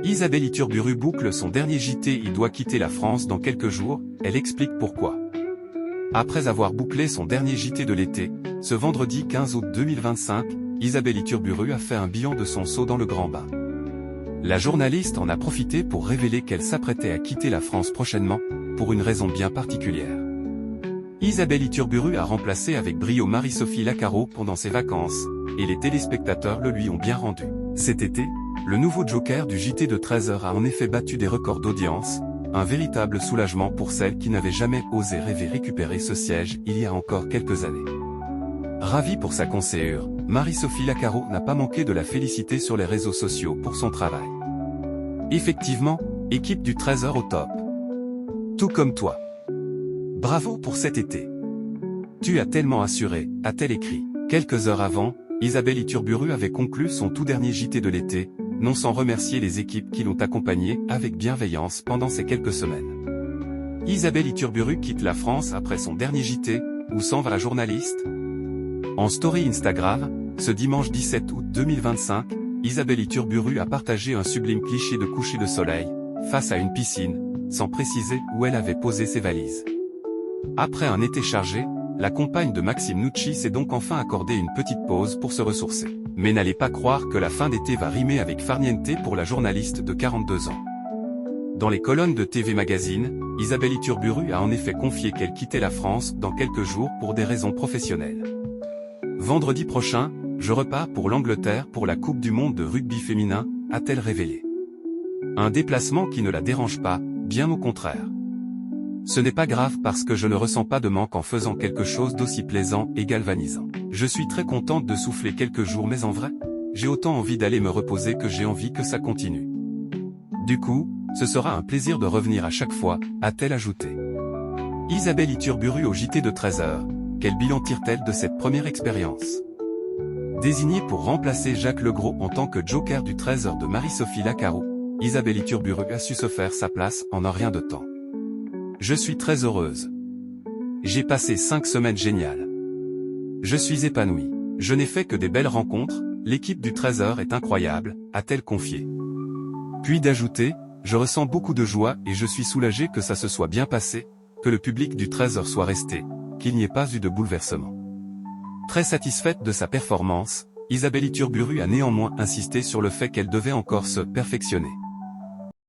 Isabelle Iturburu boucle son dernier JT. Il doit quitter la France dans quelques jours, elle explique pourquoi. Après avoir bouclé son dernier JT de l'été, ce vendredi 15 août 2025, Isabelle Iturburu a fait un bilan de son saut dans le grand bain. La journaliste en a profité pour révéler qu'elle s'apprêtait à quitter la France prochainement, pour une raison bien particulière. Isabelle Iturburu a remplacé avec brio Marie-Sophie Lacaro pendant ses vacances, et les téléspectateurs le lui ont bien rendu. Cet été, le nouveau joker du JT de 13h a en effet battu des records d'audience, un véritable soulagement pour celle qui n'avait jamais osé rêver récupérer ce siège il y a encore quelques années. Ravie pour sa conseillère, Marie-Sophie Lacaro n'a pas manqué de la féliciter sur les réseaux sociaux pour son travail. Effectivement, équipe du 13h au top. Tout comme toi. Bravo pour cet été. Tu as tellement assuré, a-t-elle écrit. Quelques heures avant, Isabelle Iturburu avait conclu son tout dernier JT de l'été, non sans remercier les équipes qui l'ont accompagnée avec bienveillance pendant ces quelques semaines. Isabelle Iturburu quitte la France après son dernier JT, où s'en va la journaliste? En story Instagram, ce dimanche 17 août 2025, Isabelle Iturburu a partagé un sublime cliché de coucher de soleil, face à une piscine, sans préciser où elle avait posé ses valises. Après un été chargé, la compagne de Maxime Nucci s'est donc enfin accordé une petite pause pour se ressourcer. Mais n'allez pas croire que la fin d'été va rimer avec farniente pour la journaliste de 42 ans. Dans les colonnes de TV Magazine, Isabelle Iturburu a en effet confié qu'elle quittait la France dans quelques jours pour des raisons professionnelles. Vendredi prochain, je repars pour l'Angleterre pour la Coupe du Monde de rugby féminin, a-t-elle révélé. Un déplacement qui ne la dérange pas, bien au contraire. Ce n'est pas grave parce que je ne ressens pas de manque en faisant quelque chose d'aussi plaisant et galvanisant. Je suis très contente de souffler quelques jours mais en vrai, j'ai autant envie d'aller me reposer que j'ai envie que ça continue. Du coup, ce sera un plaisir de revenir à chaque fois, a-t-elle ajouté. Isabelle Iturburu au JT de 13h, quel bilan tire-t-elle de cette première expérience? Désignée pour remplacer Jacques Legros en tant que joker du 13h de Marie-Sophie Lacaro, Isabelle Iturburu a su se faire sa place en un rien de temps. Je suis très heureuse. J'ai passé 5 semaines géniales. Je suis épanouie. Je n'ai fait que des belles rencontres, l'équipe du 13h est incroyable, a-t-elle confié. Puis d'ajouter, je ressens beaucoup de joie et je suis soulagée que ça se soit bien passé, que le public du 13h soit resté, qu'il n'y ait pas eu de bouleversement. Très satisfaite de sa performance, Isabelle Iturburu a néanmoins insisté sur le fait qu'elle devait encore se perfectionner.